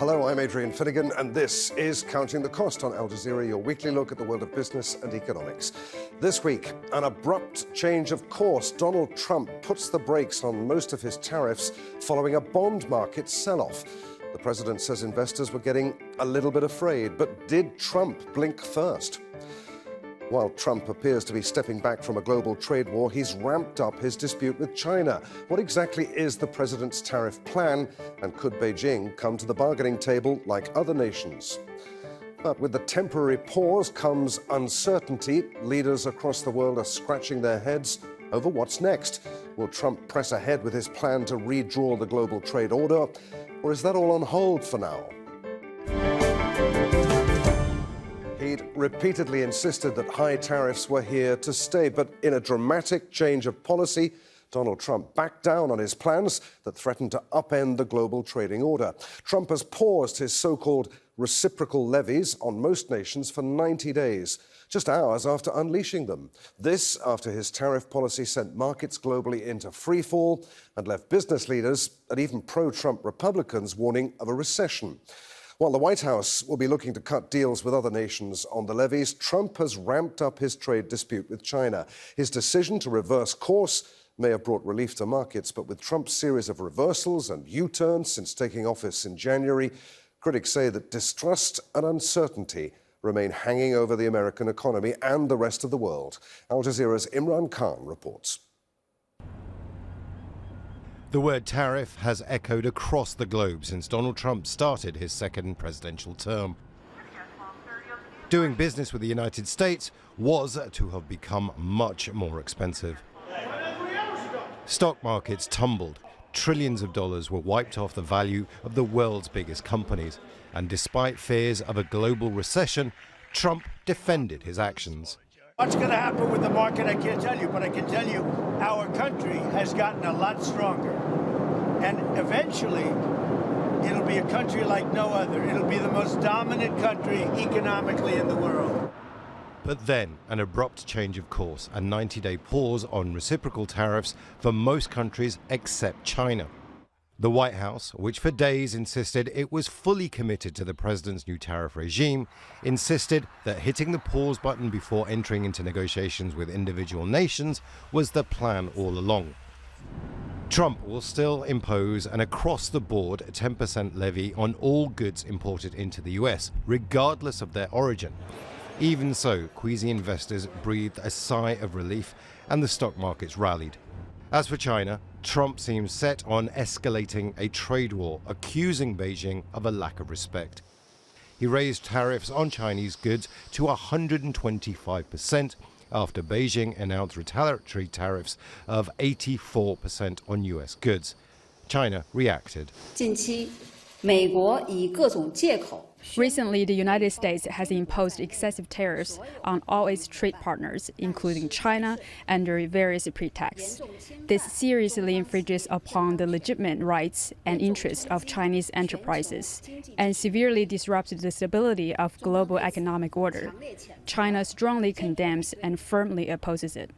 Hello, I'm Adrian Finnegan, and this is Counting the Cost on Al Jazeera, your weekly look at the world of business and economics. This week, an abrupt change of course. Donald Trump puts the brakes on most of his tariffs following a bond market sell-off. The president says investors were getting a little bit afraid, but did Trump blink first? While Trump appears to be stepping back from a global trade war, he's ramped up his dispute with China. What exactly is the president's tariff plan, and could Beijing come to the bargaining table like other nations? But with the temporary pause comes uncertainty. Leaders across the world are scratching their heads over what's next. Will Trump press ahead with his plan to redraw the global trade order, or is that all on hold for now? He'd repeatedly insisted that high tariffs were here to stay, but in a dramatic change of policy, Donald Trump backed down on his plans that threatened to upend the global trading order. Trump has paused his so-called reciprocal levies on most nations for 90 days, just hours after unleashing them. This after his tariff policy sent markets globally into freefall and left business leaders and even pro-Trump Republicans warning of a recession. While the White House will be looking to cut deals with other nations on the levies, Trump has ramped up his trade dispute with China. His decision to reverse course may have brought relief to markets, but with Trump's series of reversals and U-turns since taking office in January, critics say that distrust and uncertainty remain hanging over the American economy and the rest of the world. Al Jazeera's Imran Khan reports. The word tariff has echoed across the globe since Donald Trump started his second presidential term. Doing business with the United States was to have become much more expensive. Stock markets tumbled. Trillions of dollars were wiped off the value of the world's biggest companies. And despite fears of a global recession, Trump defended his actions. What's going to happen with the market, I can't tell you, but I can tell you our country has gotten a lot stronger. And eventually, it'll be a country like no other. It'll be the most dominant country economically in the world. But then, an abrupt change of course, a 90-day pause on reciprocal tariffs for most countries except China. The White House, which for days insisted it was fully committed to the president's new tariff regime, insisted that hitting the pause button before entering into negotiations with individual nations was the plan all along. Trump will still impose an across-the-board 10% levy on all goods imported into the US, regardless of their origin. Even so, queasy investors breathed a sigh of relief and the stock markets rallied. As for China, Trump seems set on escalating a trade war, accusing Beijing of a lack of respect. He raised tariffs on Chinese goods to 125% after Beijing announced retaliatory tariffs of 84% on US goods. China reacted. Recently, the United States has imposed excessive tariffs on all its trade partners, including China, under various pretexts. This seriously infringes upon the legitimate rights and interests of Chinese enterprises and severely disrupts the stability of global economic order. China strongly condemns and firmly opposes it.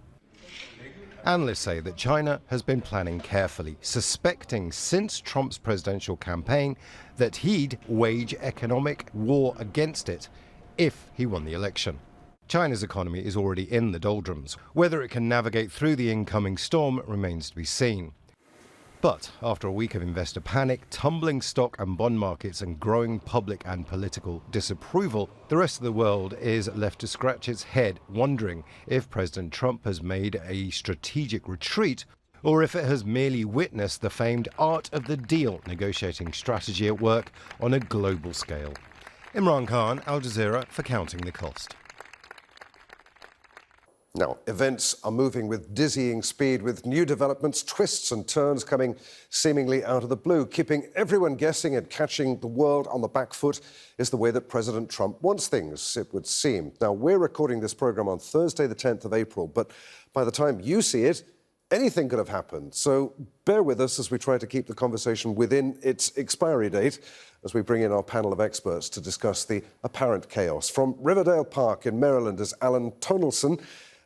Analysts say that China has been planning carefully, suspecting since Trump's presidential campaign that he'd wage economic war against it if he won the election. China's economy is already in the doldrums. Whether it can navigate through the incoming storm remains to be seen. But after a week of investor panic, tumbling stock and bond markets and growing public and political disapproval, the rest of the world is left to scratch its head, wondering if President Trump has made a strategic retreat or if it has merely witnessed the famed art of the deal negotiating strategy at work on a global scale. Imran Khan, Al Jazeera, for Counting the Cost. Now, events are moving with dizzying speed, with new developments, twists and turns coming seemingly out of the blue. Keeping everyone guessing and catching the world on the back foot is the way that President Trump wants things, it would seem. Now, we're recording this program on Thursday, the 10th of April, but by the time you see it, anything could have happened. So bear with us as we try to keep the conversation within its expiry date as we bring in our panel of experts to discuss the apparent chaos. From Riverdale Park in Maryland is Alan Tonelson.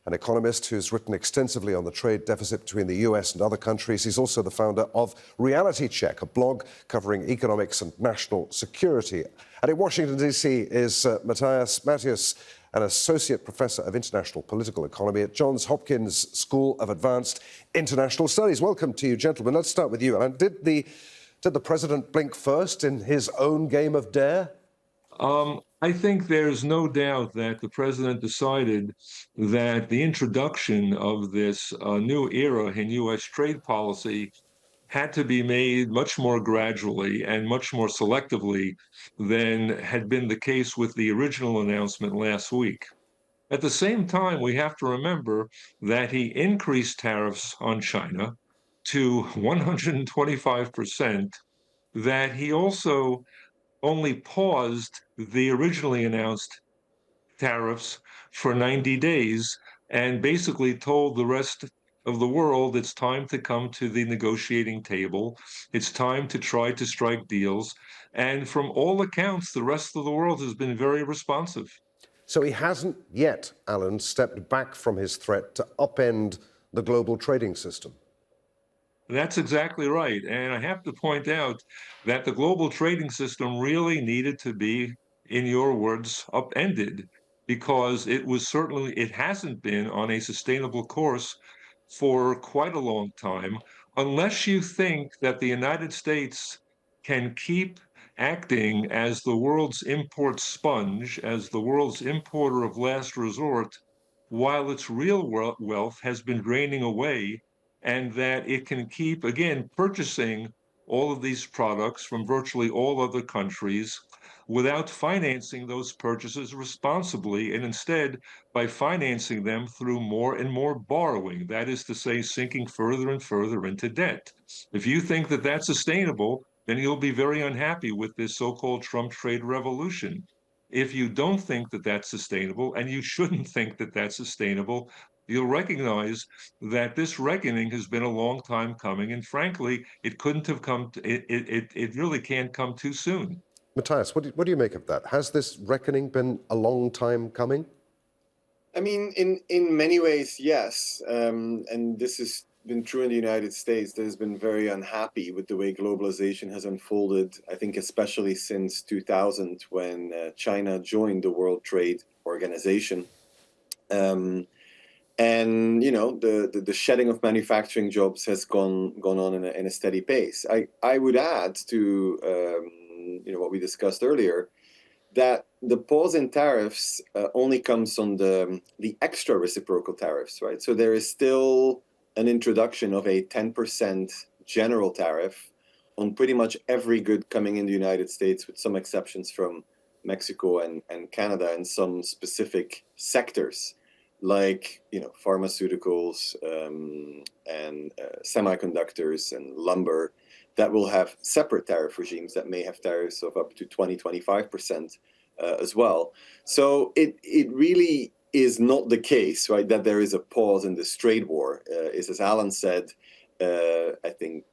an economist who's written extensively on the trade deficit between the US and other countries. He's also the founder of Reality Check, a blog covering economics and national security. And in Washington, D.C. is Matthias, an associate professor of international political economy at Johns Hopkins School of Advanced International Studies. Welcome to you, gentlemen. Let's start with you. And did the president blink first in his own game of dare? I think there's no doubt that the president decided that the introduction of this new era in U.S. trade policy had to be made much more gradually and much more selectively than had been the case with the original announcement last week. At the same time, we have to remember that he increased tariffs on China to 125%, that he also only paused the originally announced tariffs for 90 days and basically told the rest of the world it's time to come to the negotiating table. It's time to try to strike deals. And from all accounts, the rest of the world has been very responsive. So he hasn't yet, Alan, stepped back from his threat to upend the global trading system. That's exactly right. And I have to point out that the global trading system really needed to be, in your words, upended, because it hasn't been on a sustainable course for quite a long time, unless you think that the United States can keep acting as the world's import sponge, as the world's importer of last resort, while its real wealth has been draining away, and that it can keep, again, purchasing all of these products from virtually all other countries without financing those purchases responsibly, and instead by financing them through more and more borrowing, that is to say, sinking further and further into debt. If you think that that's sustainable, then you'll be very unhappy with this so-called Trump trade revolution. If you don't think that that's sustainable, and you shouldn't think that that's sustainable, you'll recognize that this reckoning has been a long time coming, and frankly, it couldn't have it really can't come too soon. Matthias, what do you make of that? Has this reckoning been a long time coming? I mean, in many ways, yes. And this has been true in the United States. That has been very unhappy with the way globalization has unfolded, I think especially since 2000, when China joined the World Trade Organization. And, you know, the shedding of manufacturing jobs has gone on in a steady pace. I would add to, you know, what we discussed earlier, that the pause in tariffs only comes on the extra reciprocal tariffs, right? So there is still an introduction of a 10% general tariff on pretty much every good coming in the United States, with some exceptions from Mexico and Canada and some specific sectors like, you know, pharmaceuticals and semiconductors and lumber, that will have separate tariff regimes that may have tariffs of up to 25% as well. So it really is not the case, right, that there is a pause in this trade war. As Alan said, I think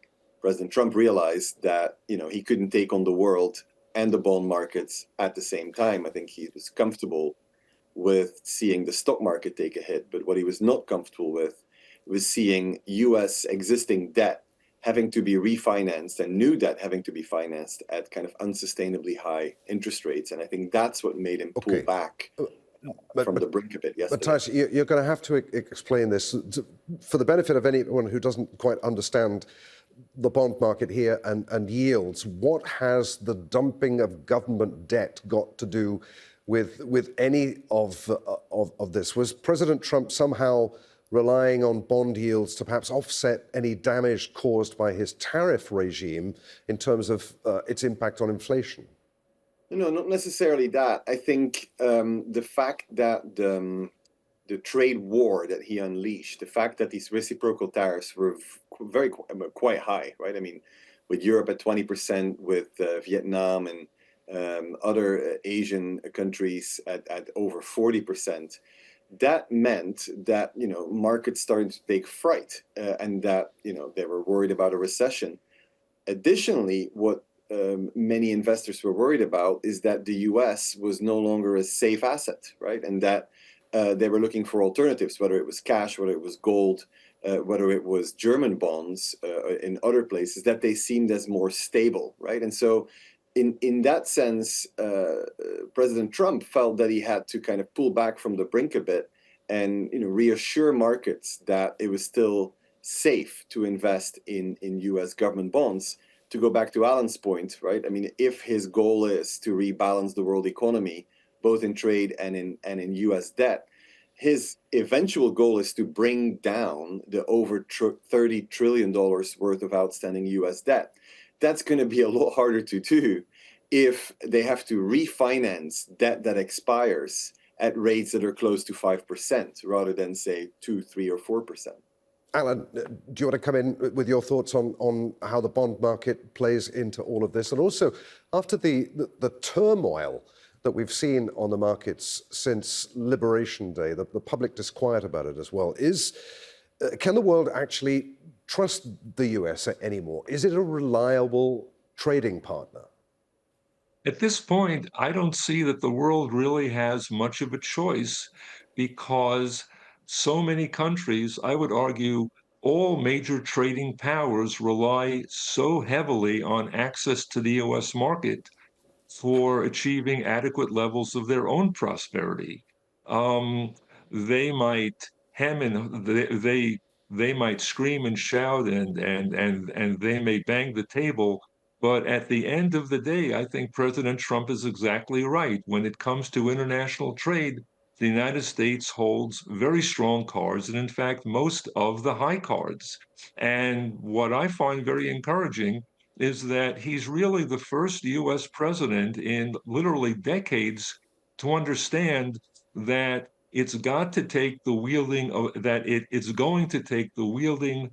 President Trump realized that, you know, he couldn't take on the world and the bond markets at the same time. I think he was comfortable with seeing the stock market take a hit, but what he was not comfortable with was seeing U.S. existing debt having to be refinanced and new debt having to be financed at kind of unsustainably high interest rates. And I think that's what made him pull back from the brink of it yesterday. But Tash, you're going to have to explain this for the benefit of anyone who doesn't quite understand the bond market here and yields. What has the dumping of government debt got to do with any of this? Was President Trump somehow relying on bond yields to perhaps offset any damage caused by his tariff regime in terms of its impact on inflation? No, not necessarily that. I think the fact that the trade war that he unleashed, the fact that these reciprocal tariffs were quite high, right? I mean, with Europe at 20%, with Vietnam and other Asian countries at over 40%, that meant that, you know, markets started to take fright and that, you know, they were worried about a recession. Additionally, what many investors were worried about is that the U.S. was no longer a safe asset, right? And that they were looking for alternatives, whether it was cash, whether it was gold, whether it was German bonds in other places, that they seemed as more stable, right? And so in that sense, President Trump felt that he had to kind of pull back from the brink a bit and reassure markets that it was still safe to invest in U.S. government bonds. To go back to Alan's point, right? I mean, if his goal is to rebalance the world economy, both in trade and in U.S. debt, his eventual goal is to bring down the over $30 trillion worth of outstanding U.S. debt. That's going to be a lot harder to do if they have to refinance debt that expires at rates that are close to 5% rather than, say, 2, 3, or 4%. Alan, do you want to come in with your thoughts on how the bond market plays into all of this? And also, after the turmoil that we've seen on the markets since Liberation Day, the public disquiet about it as well, can the world actually trust the US anymore? Is it a reliable trading partner? At this point, I don't see that the world really has much of a choice because so many countries, I would argue, all major trading powers rely so heavily on access to the US market for achieving adequate levels of their own prosperity. They might hem and they might scream and shout and they may bang the table, but at the end of the day, I think President Trump is exactly right. When it comes to international trade, the United States holds very strong cards, and in fact, most of the high cards. And what I find very encouraging is that he's really the first US president in literally decades to understand that it's got to take the wielding of it's going to take the wielding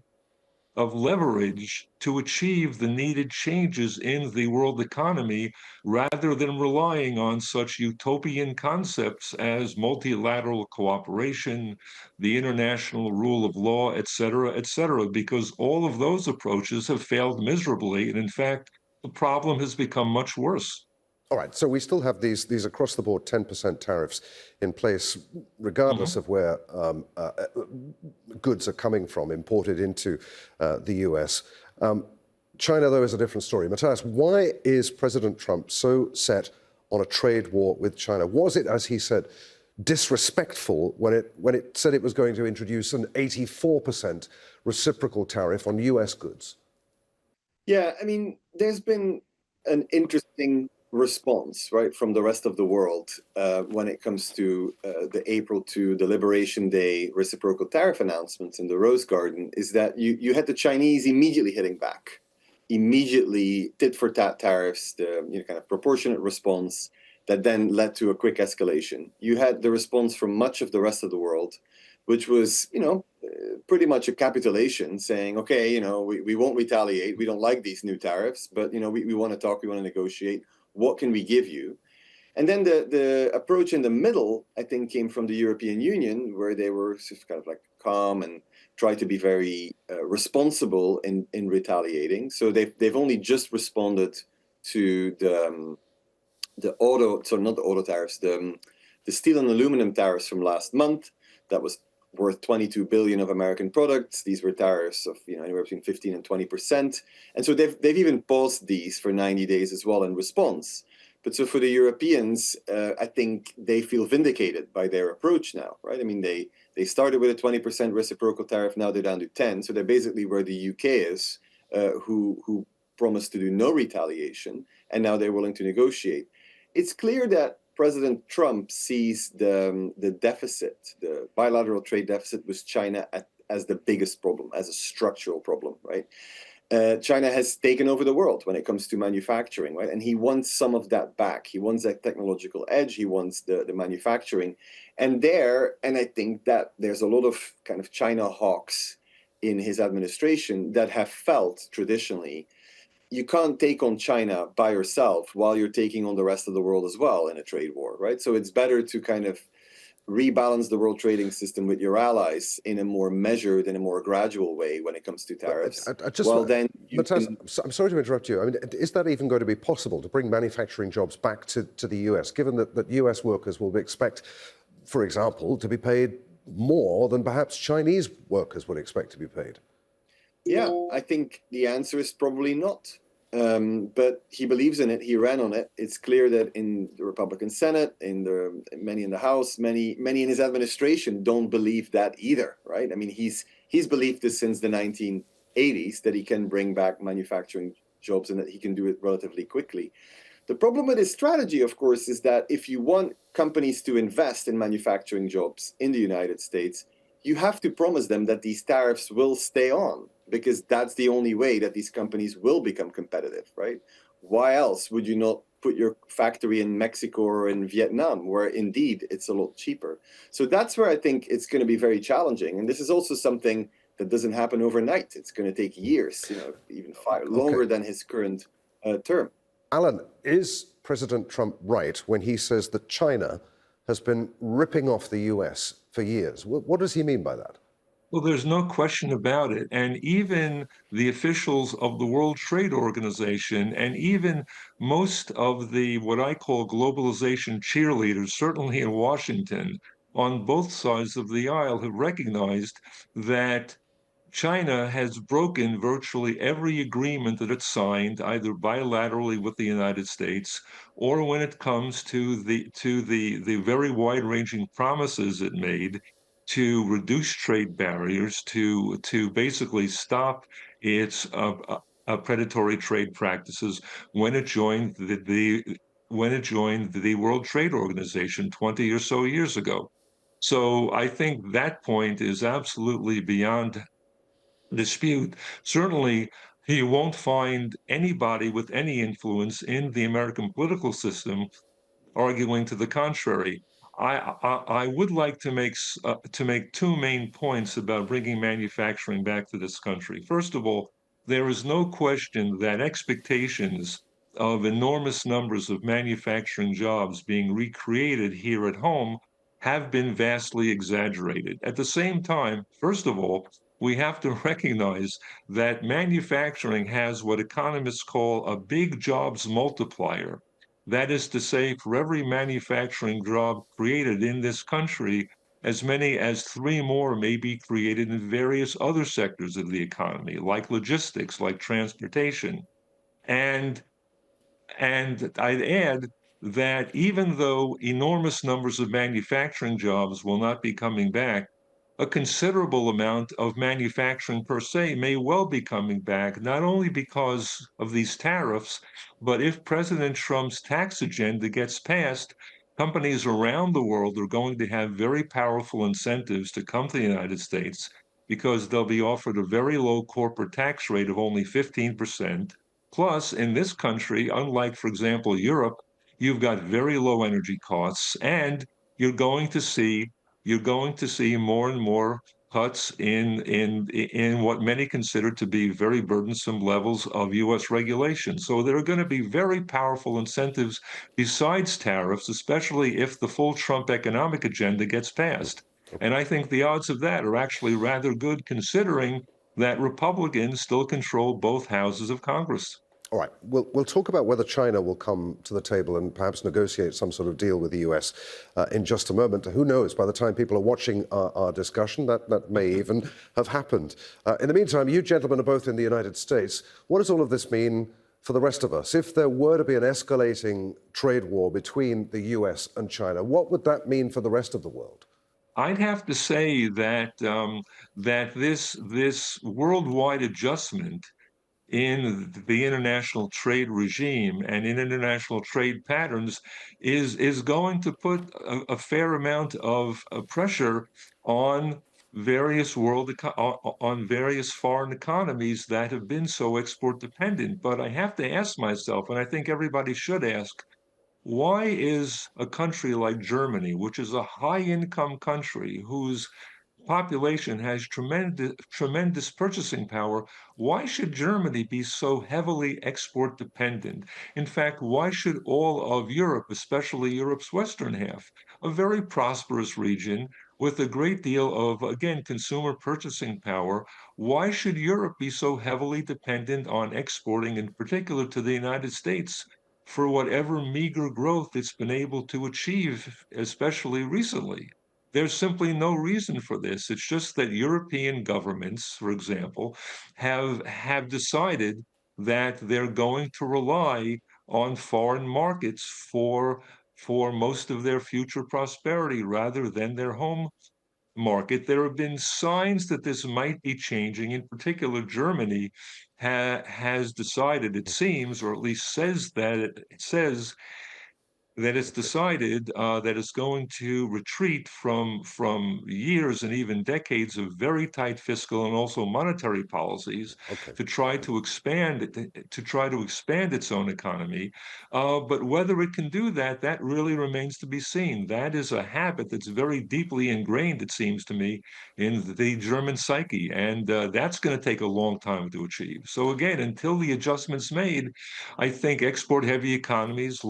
of leverage to achieve the needed changes in the world economy rather than relying on such utopian concepts as multilateral cooperation, the international rule of law, et cetera, because all of those approaches have failed miserably. And in fact, the problem has become much worse. All right, so we still have these across-the-board 10% tariffs in place, regardless of where goods are coming from, imported into the US. China, though, is a different story. Matthias, why is President Trump so set on a trade war with China? Was it, as he said, disrespectful when it said it was going to introduce an 84% reciprocal tariff on US goods? Yeah, I mean, there's been an interesting response, right, from the rest of the world when it comes to the April to the Liberation Day reciprocal tariff announcements in the Rose Garden, is that you had the Chinese immediately hitting back, immediately tit-for-tat tariffs, the kind of proportionate response that then led to a quick escalation. You had the response from much of the rest of the world, which was, pretty much a capitulation, saying, okay, we won't retaliate. We don't like these new tariffs, but, we want to talk, we want to negotiate. What can we give you? And then the approach in the middle, I think, came from the European Union, where they were just kind of like calm and tried to be very responsible in retaliating. So they've only just responded to the steel and aluminum tariffs from last month. That was worth 22 billion of American products. These were tariffs of anywhere between 15 and 20%. And so they've even paused these for 90 days as well in response. But so for the Europeans, I think they feel vindicated by their approach now, right? I mean, they started with a 20% reciprocal tariff, now they're down to 10. So they're basically where the UK is, who promised to do no retaliation, and now they're willing to negotiate. It's clear that President Trump sees the deficit, the bilateral trade deficit with China as the biggest problem, as a structural problem, right? China has taken over the world when it comes to manufacturing, right? And he wants some of that back. He wants that technological edge. He wants the manufacturing. And I think that there's a lot of kind of China hawks in his administration that have felt traditionally you can't take on China by yourself while you're taking on the rest of the world as well in a trade war, right? So it's better to kind of rebalance the world trading system with your allies in a more measured and a more gradual way when it comes to tariffs. I'm sorry to interrupt you. I mean, is that even going to be possible to bring manufacturing jobs back to the US, given that US workers will expect for example, to be paid more than perhaps Chinese workers would expect to be paid? Yeah, I think the answer is probably not. But he believes in it. He ran on it. It's clear that in the Republican Senate, many in the House, many in his administration don't believe that either, right? I mean, he's believed this since the 1980s that he can bring back manufacturing jobs and that he can do it relatively quickly. The problem with his strategy, of course, is that if you want companies to invest in manufacturing jobs in the United States, you have to promise them that these tariffs will stay on, because that's the only way that these companies will become competitive, right? Why else would you not put your factory in Mexico or in Vietnam, where indeed it's a lot cheaper? So that's where I think it's going to be very challenging. And this is also something that doesn't happen overnight. It's going to take years, even longer than his current term. Alan, is President Trump right when he says that China has been ripping off the US for years? What does he mean by that? Well, there's no question about it. And even the officials of the World Trade Organization and even most of the what I call globalization cheerleaders, certainly in Washington, on both sides of the aisle, have recognized that China has broken virtually every agreement that it signed, either bilaterally with the United States or when it comes to the very wide-ranging promises it made to reduce trade barriers, to basically stop its predatory trade practices when it joined the World Trade Organization 20 or so years ago. So I think that point is absolutely beyond dispute. Certainly, he won't find anybody with any influence in the American political system arguing to the contrary. I would like to make two main points about bringing manufacturing back to this country. First of all, there is no question that expectations of enormous numbers of manufacturing jobs being recreated here at home have been vastly exaggerated. At the same time, first of all, we have to recognize that manufacturing has what economists call a big jobs multiplier. That is to say, for every manufacturing job created in this country, as many as 3 more may be created in various other sectors of the economy, like logistics, like transportation. And I'd add that even though enormous numbers of manufacturing jobs will not be coming back, a considerable amount of manufacturing per se may well be coming back, not only because of these tariffs, but if President Trump's tax agenda gets passed, companies around the world are going to have very powerful incentives to come to the United States because they'll be offered a very low corporate tax rate of only 15%. Plus, in this country, unlike, for example, Europe, you've got very low energy costs, and you're going to see more and more cuts in what many consider to be very burdensome levels of U.S. regulation. So there are going to be very powerful incentives besides tariffs, especially if the full Trump economic agenda gets passed. And I think the odds of that are actually rather good, considering that Republicans still control both houses of Congress. All right, we'll talk about whether China will come to the table and perhaps negotiate some sort of deal with the US in just a moment. Who knows, by the time people are watching our discussion, that may even have happened. In the meantime, you gentlemen are both in the United States. What does all of this mean for the rest of us? If there were to be an escalating trade war between the US and China, what would that mean for the rest of the world? I'd have to say that this worldwide adjustment in the international trade regime and in international trade patterns is going to put a fair amount of pressure on on various foreign economies that have been so export dependent. But I have to ask myself, and I think everybody should ask, why is a country like Germany, which is a high income country whose population has tremendous purchasing power, why should Germany be so heavily export dependent? In fact, why should all of Europe, especially Europe's western half, a very prosperous region with a great deal of, again, consumer purchasing power, why should Europe be so heavily dependent on exporting, in particular to the United States, for whatever meager growth it's been able to achieve, especially recently? there's simply no reason for this. It's just that European governments, for example, have decided that they're going to rely on foreign markets for most of their future prosperity rather than their home market. There have been signs that this might be changing. In particular, Germany has decided, it seems, or at least says that it says that it's decided that it's going to retreat from years and even decades of very tight fiscal and also monetary policies to try to expand its own economy. But whether it can do that, that really remains to be seen. That is a habit that's very deeply ingrained, it seems to me, in the German psyche, and that's going to take a long time to achieve. So again, until the adjustment's made, I think export-heavy economies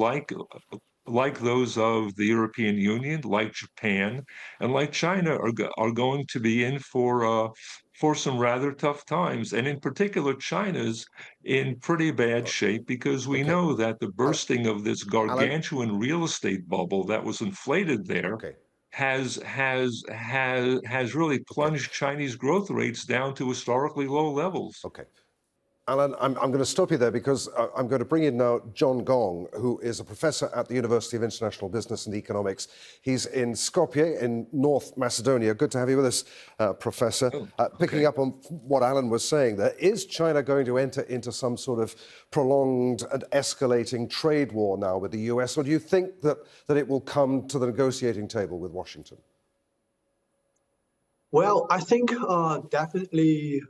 like those of the European Union, like Japan, and like China are going to be in for some rather tough times. And in particular, China's in pretty bad shape because we know that the bursting of this gargantuan real estate bubble that was inflated there has really plunged Chinese growth rates down to historically low levels. Okay. Alan, I'm going to stop you there because I'm going to bring in now John Gong, who is a professor at the University of International Business and Economics. He's in Skopje in North Macedonia. Good to have you with us, Professor. Picking up on what Alan was saying there, is China going to enter into some sort of prolonged and escalating trade war now with the US, or do you think that it will come to the negotiating table with Washington? Well, I think definitely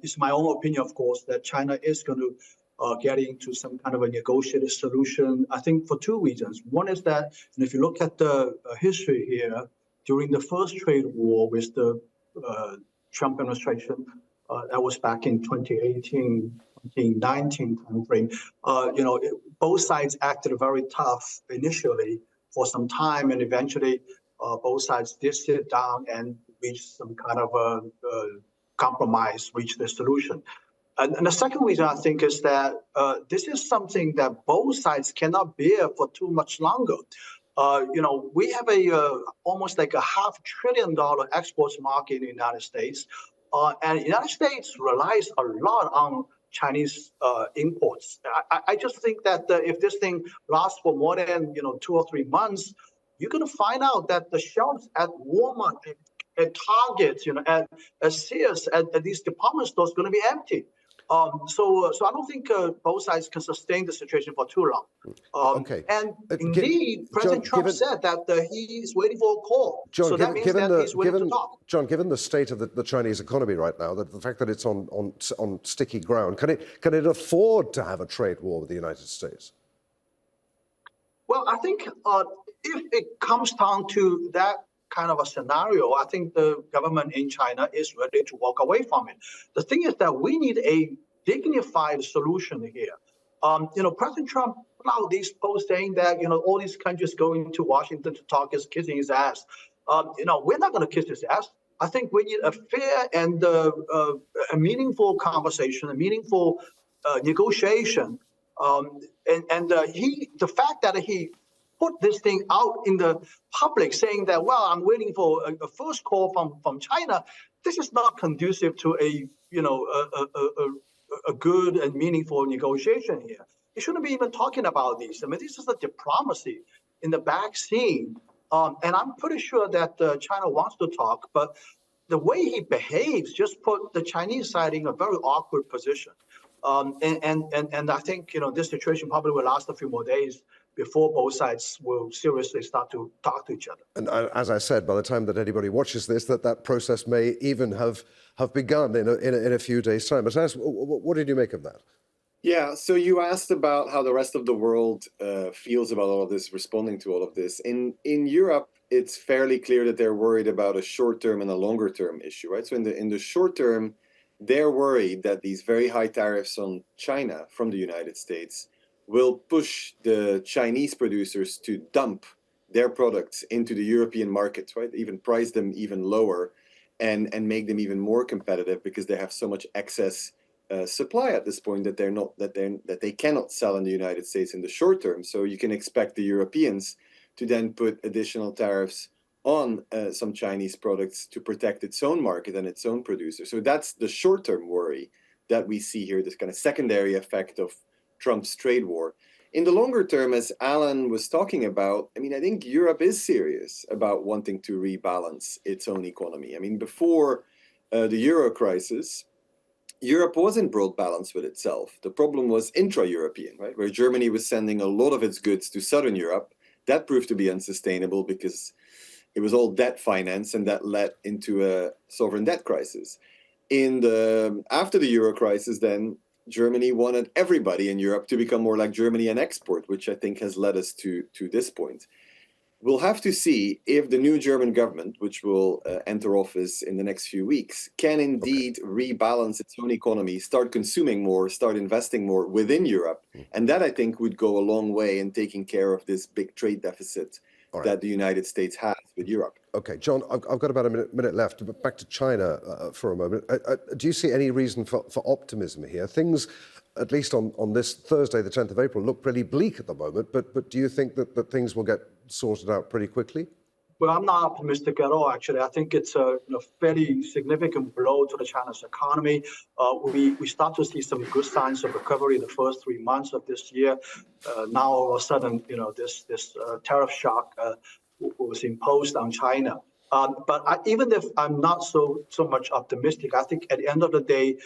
it's my own opinion, of course, that China is going to get into some kind of a negotiated solution. I think for two reasons. One is that if you look at the history here, during the first trade war with the Trump administration, that was back in 2018, 2019 timeframe, both sides acted very tough initially for some time, and eventually both sides did sit down and reach some kind of a compromise, reach the solution. And the second reason I think is that this is something that both sides cannot bear for too much longer. We have almost like a $500 billion exports market in the United States, and the United States relies a lot on Chinese imports. I just think that if this thing lasts for more than 2 or 3 months, you're going to find out that the shelves at Walmart, at Target, at Sears, at these department stores, going to be empty. So I don't think both sides can sustain the situation for too long. And indeed, President Trump said that he's waiting for a call. John, so that means that he's willing to talk. John, given the state of the Chinese economy right now, the fact that it's on sticky ground, can it afford to have a trade war with the United States? Well, I think if it comes down to that kind of a scenario, I think the government in China is ready to walk away from it. The thing is that we need a dignified solution here. President Trump put out these posts saying that all these countries going to Washington to talk is kissing his ass. We're not going to kiss his ass. I think we need a fair and a meaningful conversation, a meaningful negotiation. The fact that he put this thing out in the public saying that, well, I'm waiting for a first call from China, this is not conducive to a good and meaningful negotiation here. You shouldn't be even talking about these. I mean, this is a diplomacy in the back scene. And I'm pretty sure that China wants to talk, but the way he behaves just put the Chinese side in a very awkward position. And I think, this situation probably will last a few more days before both sides will seriously start to talk to each other. And as I said, by the time that anybody watches this, that process may even have begun in a few days' time. But what did you make of that? Yeah, so you asked about how the rest of the world feels about all of this, responding to all of this. In Europe, it's fairly clear that they're worried about a short-term and a longer-term issue, right? So in the short term, they're worried that these very high tariffs on China from the United States will push the Chinese producers to dump their products into the European markets, right? Even price them even lower and make them even more competitive because they have so much excess supply at this point that they cannot sell in the United States in the short term. So you can expect the Europeans to then put additional tariffs on some Chinese products to protect its own market and its own producers. So that's the short-term worry that we see here, this kind of secondary effect of Trump's trade war. In the longer term, as Alan was talking about, I mean, I think Europe is serious about wanting to rebalance its own economy. I mean, before the Euro crisis, Europe was in broad balance with itself. The problem was intra-European, right, where Germany was sending a lot of its goods to Southern Europe. That proved to be unsustainable because it was all debt finance, and that led into a sovereign debt crisis. After the Euro crisis, then Germany wanted everybody in Europe to become more like Germany and export, which I think has led us to this point. We'll have to see if the new German government, which will enter office in the next few weeks, can indeed rebalance its own economy, start consuming more, start investing more within Europe. And that, I think, would go a long way in taking care of this big trade deficit that the United States has with Europe. Okay, John, I've got about a minute left, but back to China for a moment. Do you see any reason for optimism here? Things, at least on this Thursday, the 10th of April, look pretty bleak at the moment, but do you think that things will get sorted out pretty quickly? Well, I'm not optimistic at all, actually. I think it's a fairly significant blow to the China's economy. We start to see some good signs of recovery in the first 3 months of this year. Now, all of a sudden, this tariff shock was imposed on China. But even if I'm not so much optimistic, I think at the end of the day,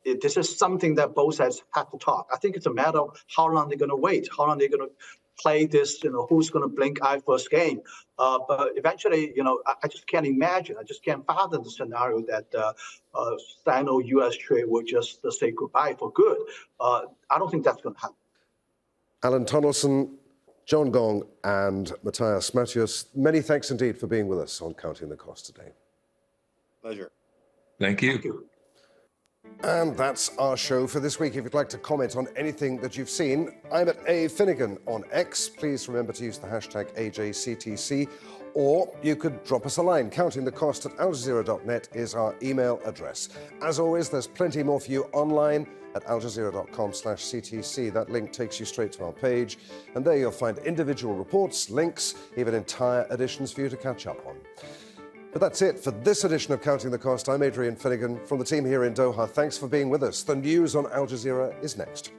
this is something that both sides have to talk. I think it's a matter of how long they're going to wait, how long they're going to play this, who's going to blink eye first game. But eventually, I just can't imagine. I just can't fathom the scenario that Sino-U.S. trade will just say goodbye for good. I don't think that's going to happen. Alan Tunnelson, John Gong, and Matthias Mathius, many thanks indeed for being with us on Counting the Cost today. Pleasure. Thank you. Thank you. And that's our show for this week. If you'd like to comment on anything that you've seen, I'm at A. Finnegan on X. Please remember to use the hashtag AJCTC, or you could drop us a line. Countingthecost@aljazeera.net is our email address. As always, there's plenty more for you online at aljazeera.com/CTC. That link takes you straight to our page, and there you'll find individual reports, links, even entire editions for you to catch up on. But that's it for this edition of Counting the Cost. I'm Adrian Finnegan from the team here in Doha. Thanks for being with us. The news on Al Jazeera is next.